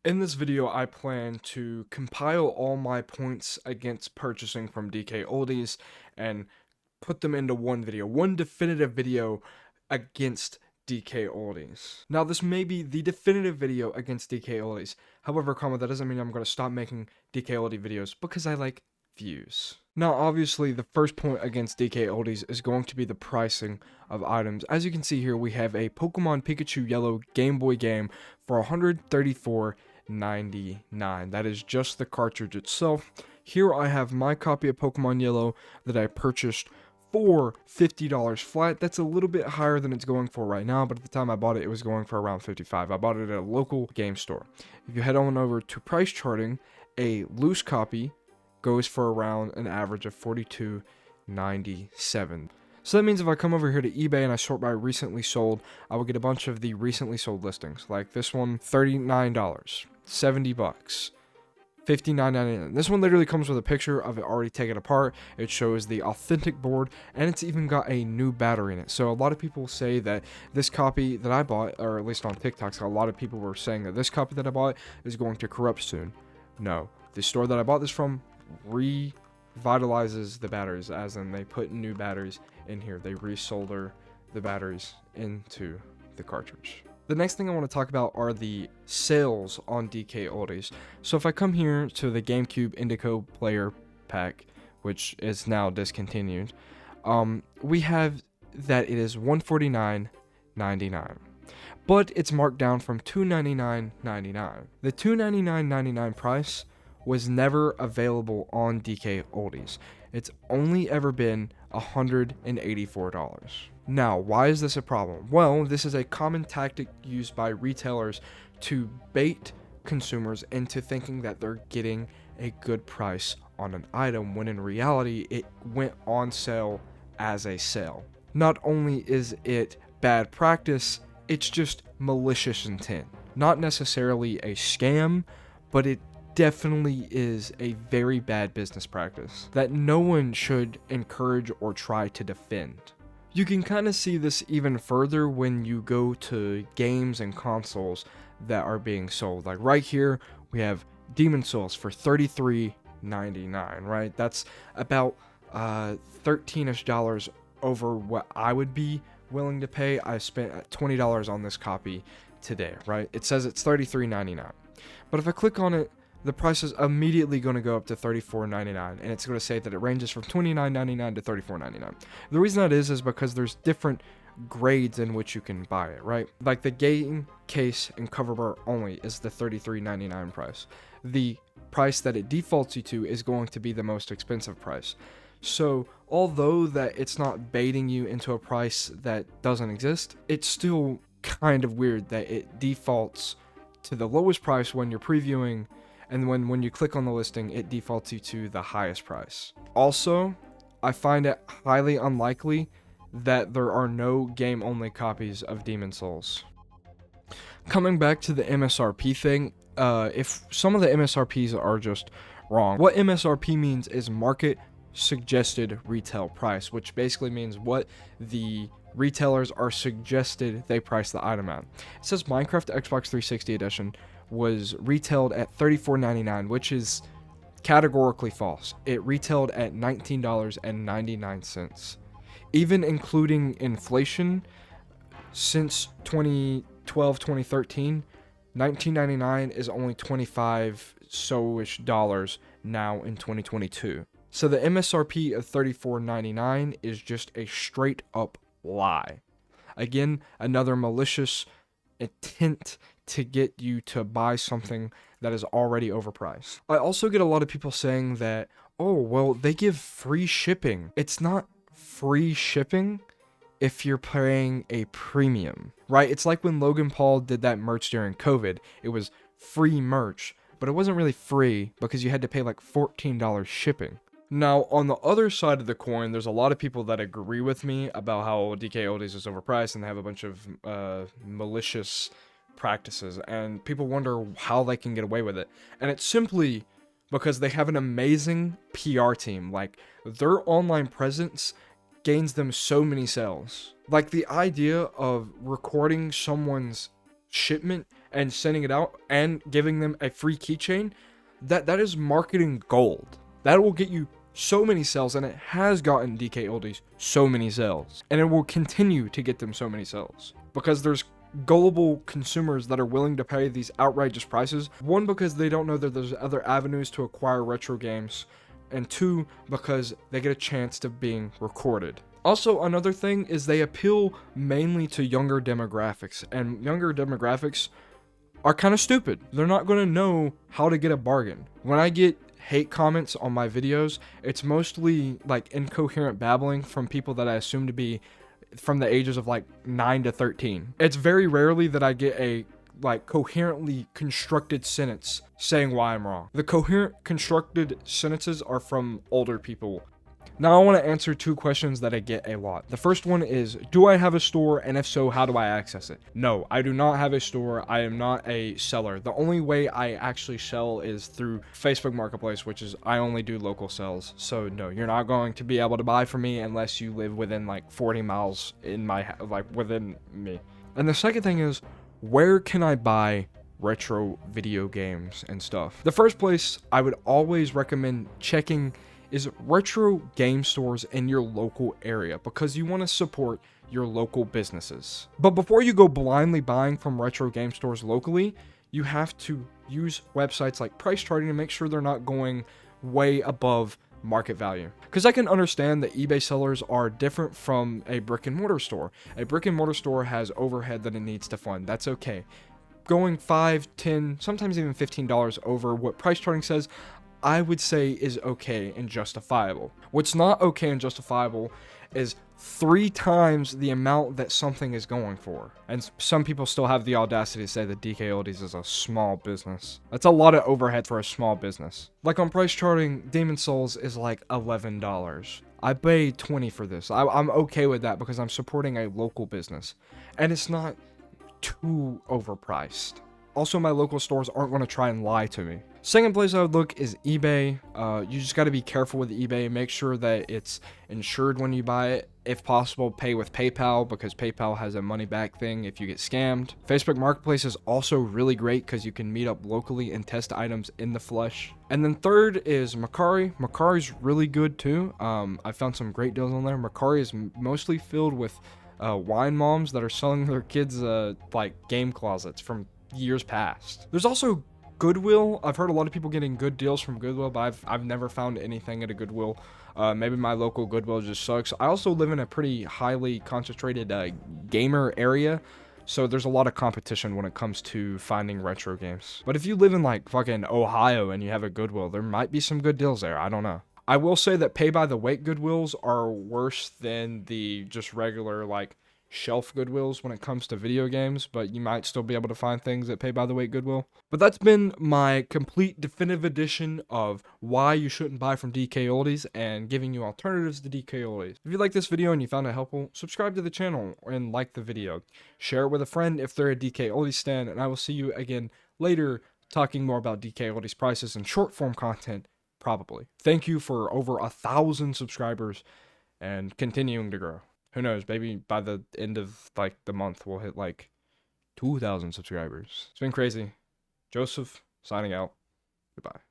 In this video, I plan to compile all my points against purchasing from DKOldies and put them into one video, one definitive video against DKOldies. Now, this may be the definitive video against DKOldies. However, that doesn't mean I'm going to stop making DKOldie videos because I like views. Now, obviously, the first point against DKOldies is going to be the pricing of items. As you can see here, we have a Pokemon Pikachu Yellow Game Boy game for $134.99. That is just the cartridge itself. Here I have my copy of Pokemon Yellow that I purchased for $50 flat. That's a little bit higher than it's going for right now, but at the time I bought it, it was going for around $55. I bought it at a local game store. If you head on over to price charting, a loose copy goes for around an average of $42.97. So that means if I come over here to eBay and I sort by recently sold, I will get a bunch of the recently sold listings. Like this one, $39, $70, $59.99. This one literally comes with a picture of it already taken apart. It shows the authentic board, and it's even got a new battery in it. So a lot of people say that this copy that I bought, or at least on TikTok, a lot of people were saying that this copy that I bought is going to corrupt soon. No, the store that I bought this from revitalizes the batteries, as in they put new batteries in here. They resolder the batteries into the cartridge. The next thing I want to talk about are the sales on DKOldies. So if I come here to the GameCube Indigo Player Pack, which is now discontinued, we have that it is $149.99. But it's marked down from $299.99. The $299.99 price was never available on DKOldies. It's only ever been $184. Now, why is this a problem? Well, this is a common tactic used by retailers to bait consumers into thinking that they're getting a good price on an item, when in reality, it went on sale as a sale. Not only is it bad practice, it's just malicious intent. Not necessarily a scam, but it definitely is a very bad business practice that no one should encourage or try to defend. You can kind of see this even further when you go to games and consoles that are being sold. Like right here, we have Demon Souls for $33.99, right? That's about $13-ish over what I would be willing to pay. I spent $20 on this copy today, right? It says it's $33.99. But if I click on it, the price is immediately going to go up to $34.99, and it's going to say that it ranges from $29.99 to $34.99. The reason that is because there's different grades in which you can buy it, right? Like the game case and cover bar only is the $33.99 price. The price that it defaults you to is going to be the most expensive price. So although that it's not baiting you into a price that doesn't exist, it's still kind of weird that it defaults to the lowest price when you're previewing, and when you click on the listing, it defaults you to the highest price. Also, I find it highly unlikely that there are no game-only copies of Demon Souls. Coming back to the MSRP thing, if some of the MSRPs are just wrong, what MSRP means is market suggested retail price, which basically means what the retailers are suggested they price the item at. It says Minecraft Xbox 360 Edition was retailed at $34.99, which is categorically false. It retailed at $19.99. Even including inflation, since 2012, 2013, $19.99 is only $25-so-ish now in 2022. So the MSRP of $34.99 is just a straight up lie. Again, another malicious intent to get you to buy something that is already overpriced. I also get a lot of people saying that, oh, well, they give free shipping. It's not free shipping if you're paying a premium, right? It's like when Logan Paul did that merch during COVID. It was free merch, but it wasn't really free because you had to pay like $14 shipping. Now, on the other side of the coin, there's a lot of people that agree with me about how DKOldies is overpriced and they have a bunch of malicious practices, and people wonder how they can get away with it. And it's simply because they have an amazing PR team. Like, their online presence gains them so many sales. Like, the idea of recording someone's shipment and sending it out and giving them a free keychain, that is marketing gold. That will get you so many sales, and it has gotten DKOldies so many sales, and it will continue to get them so many sales because there's gullible consumers that are willing to pay these outrageous prices. One, because they don't know that there's other avenues to acquire retro games, and two, because they get a chance to being recorded. Also, another thing is they appeal mainly to younger demographics, and younger demographics are kind of stupid. They're not going to know how to get a bargain. When I get hate comments on my videos, it's mostly like incoherent babbling from people that I assume to be from the ages of like 9 to 13. It's very rarely that I get a like coherently constructed sentence saying why I'm wrong. The coherent constructed sentences are from older people. Now I want to answer two questions that I get a lot. The first one is, do I have a store, and if so, how do I access it? No, I do not have a store. I am not a seller. The only way I actually sell is through Facebook Marketplace, which is I only do local sales. So no, you're not going to be able to buy from me unless you live within like 40 miles in my within me. And the second thing is, where can I buy retro video games and stuff? The first place I would always recommend checking is retro game stores in your local area, because you want to support your local businesses. But before you go blindly buying from retro game stores locally, you have to use websites like price charting to make sure they're not going way above market value. Because I can understand that eBay sellers are different from a brick and mortar store. A brick and mortar store has overhead that it needs to fund. That's okay. Going $5, $10, sometimes even $15 over what price charting says, I would say is okay and justifiable. What's not okay and justifiable is 3 times the amount that something is going for. And some people still have the audacity to say that DKOldies is a small business. That's a lot of overhead for a small business. Like on price charting, Demon Souls is like $11. I paid $20 for this. I'm okay with that because I'm supporting a local business. And it's not too overpriced. Also, my local stores aren't going to try and lie to me. Second place I would look is eBay. You just got to be careful with eBay. Make sure that it's insured when you buy it. If possible, pay with PayPal, because PayPal has a money back thing if you get scammed. Facebook Marketplace is also really great because you can meet up locally and test items in the flesh. And then third is Mercari. Mercari's really good too. I found some great deals on there. Mercari is mostly filled with wine moms that are selling their kids like game closets from years past. There's also Goodwill. I've heard a lot of people getting good deals from Goodwill, but I've never found anything at a Goodwill. Maybe my local Goodwill just sucks. I also live in a pretty highly concentrated gamer area, so there's a lot of competition when it comes to finding retro games. But if you live in like fucking Ohio and you have a Goodwill, there might be some good deals there. I don't know. I will say that pay by the weight Goodwills are worse than the just regular like shelf Goodwills when it comes to video games, but you might still be able to find things at pay by the weight Goodwill. But that's been my complete definitive edition of why you shouldn't buy from DKOldies and giving you alternatives to DKOldies. If you like this video and you found it helpful, subscribe to the channel and like the video. Share it with a friend if they're a DKOldies stan, and I will see you again later talking more about DKOldies prices and short form content, probably. Thank you for over 1,000 subscribers and continuing to grow. Who knows, maybe by the end of like the month we'll hit like 2,000 subscribers. It's been crazy. Joseph, signing out. Goodbye.